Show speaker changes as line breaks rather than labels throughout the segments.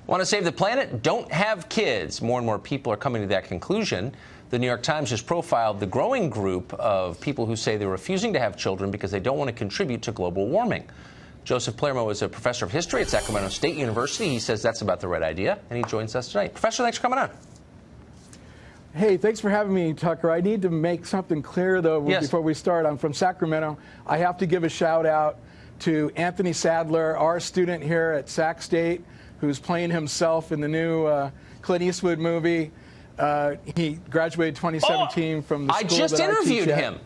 Want to save the planet? Don't have kids. More and more people are coming to that conclusion. The New York Times just profiled the growing group of people who say they're refusing to have children because they don't want to contribute to global warming. Joseph Palermo is a professor of history at Sacramento State University. He says that's about the right idea, and he joins us tonight. Professor, thanks for coming on.
Hey, thanks for having me, Tucker. I need to make something clear, though, before we start. I'm from Sacramento. I have to give a shout-out to Anthony Sadler, our student here at Sac State, who's playing himself in the new Clint Eastwood movie. He graduated 2017 from the school
I just interviewed him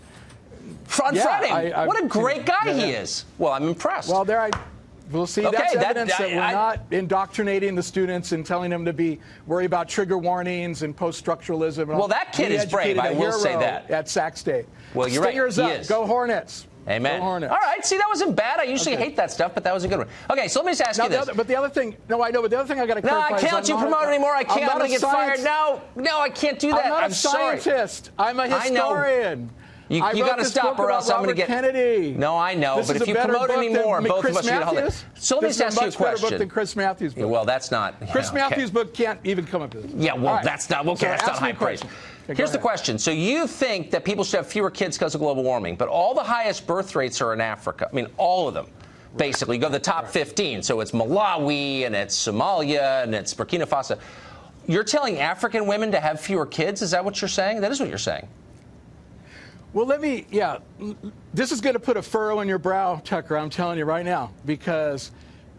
on Friday. What a great guy he is. Well, I'm impressed.
Well, we'll see. Okay, that's evidence that we're not indoctrinating the students and telling them to worry about trigger warnings and post-structuralism.
Well, that kid is brave. I will say that.
At Sac State.
Well, you're right.
Stingers up. Go Hornets.
Amen.
Go Hornets.
All right. See, that wasn't bad. I usually hate that stuff, but that was a good one. Okay, so let me just ask you this.
But the other thing, I know, but the other thing I got to clarify.
No, I can't let you promote anymore. I can't. I'm going to get fired. No, I can't do that.
I'm not a scientist. I'm a historian.
You got to stop, or else I'm going to get.
Kennedy.
No, I know, but if you promote anymore, both of us are going to hold it. So let me just ask you a question.
This is a much better book than Chris Matthews' book.
Well, that's not.
Chris Matthews' book can't even come up with this.
Yeah, well, that's not. Okay, that's not high praise. Here's the question. So you think that people should have fewer kids because of global warming, but all the highest birth rates are in Africa. I mean, all of them. Basically, you go to the top 15. So it's Malawi, and it's Somalia, and it's Burkina Faso. You're telling African women to have fewer kids? Is that what you're saying? That is what you're saying.
Well, this is going to put a furrow in your brow, Tucker, I'm telling you right now, because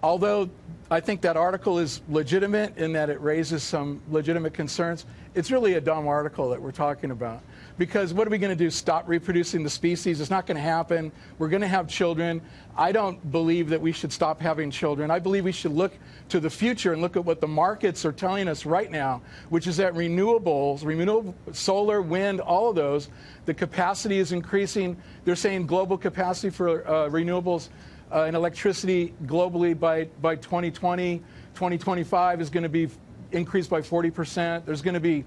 although I think that article is legitimate in that it raises some legitimate concerns, it's really a dumb article that we're talking about. Because what are we going to do, stop reproducing the species? It's not going to happen. We're going to have children. I don't believe that we should stop having children. I believe we should look to the future and look at what the markets are telling us right now, which is that renewables, solar, wind, all of those, the capacity is increasing. They're saying global capacity for renewables and electricity globally by 2020, 2025 is going to be increased by 40%. There's going to be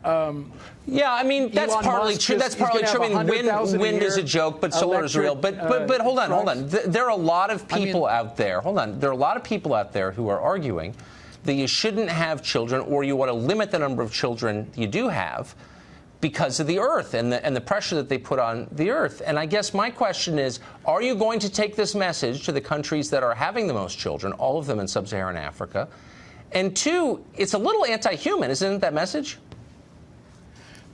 yeah, I mean, that's partly true. That's partly true. I mean, wind is a joke, but solar is real. But hold on. There are a lot of people out there. Hold on. There are a lot of people out there who are arguing that you shouldn't have children, or you want to limit the number of children you do have because of the Earth and the pressure that they put on the Earth. And I guess my question is, are you going to take this message to the countries that are having the most children, all of them in sub-Saharan Africa? And two, it's a little anti-human, isn't it, that message?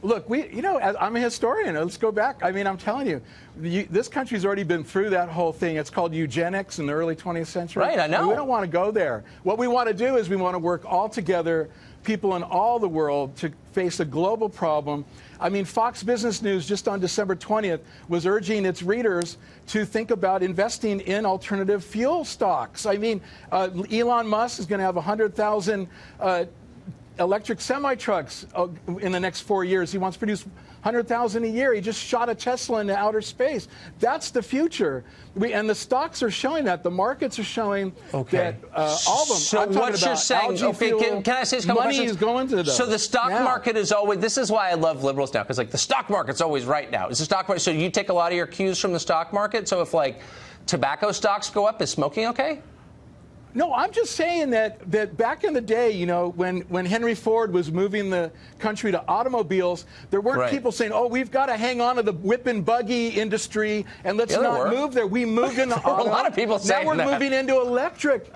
Look, I'm a historian. Let's go back. I mean, I'm telling you, this country's already been through that whole thing. It's called eugenics in the early 20th century.
Right, I know.
And we don't want to go there. What we want to do is we want to work all together, people in all the world, to face a global problem. I mean, Fox Business News just on December 20th was urging its readers to think about investing in alternative fuel stocks. I mean, Elon Musk is going to have 100,000 electric semi-trucks in the next 4 years. He wants to produce 100,000 a year. He just shot a Tesla into outer space. That's the future. And the stocks are showing that. The markets are showing that all of them.
So what you're saying, can I say a couple
money is going to those.
So the stock market is always, this is why I love liberals now, because the stock market's always right now. Is the stock market, so you take a lot of your cues from the stock market? So if tobacco stocks go up, is smoking okay?
No, I'm just saying that back in the day, when Henry Ford was moving the country to automobiles, there weren't people saying, "Oh, we've got to hang on to the whip and buggy industry and let's not move there." We moved into auto.
A lot of people saying
that. Now we're moving into electric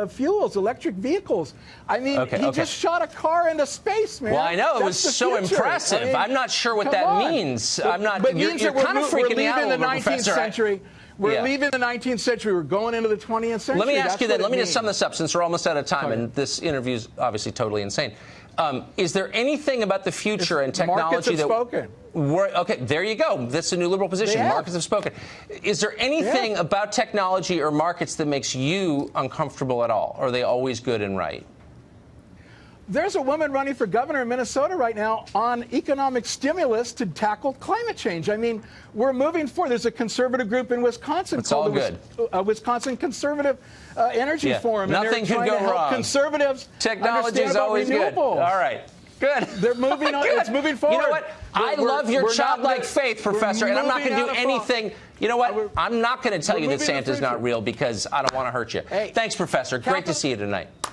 fuels, electric vehicles. I mean, he just shot a car into space, man.
Well, I know it was so impressive. I mean, I'm not sure what that means. I'm not.
But
you're kind of freaking me out a little bit, Professor.
We're leaving the 19th century. We're going into the 20th century.
Let me ask you that. Let me just sum this up, since we're almost out of time, and this interview is obviously totally insane. Is there anything about the future and technology that...
Markets have spoken.
Okay, there you go. That's a new liberal position. Markets have spoken. Is there anything about technology or markets that makes you uncomfortable at all? Or are they always good and right?
There's a woman running for governor in Minnesota right now on economic stimulus to tackle climate change. I mean, we're moving forward. There's a conservative group in Wisconsin called the Wisconsin Conservative Energy Forum.
Nothing can go wrong.
Conservatives
Technology is always good. All right. Good.
They're moving on. It's moving forward.
You know what? I love your childlike faith, Professor, and I'm not going to do anything. You know what? I'm not going to tell you that Santa's not real because I don't want to hurt you. Thanks, Professor. Great to see you tonight.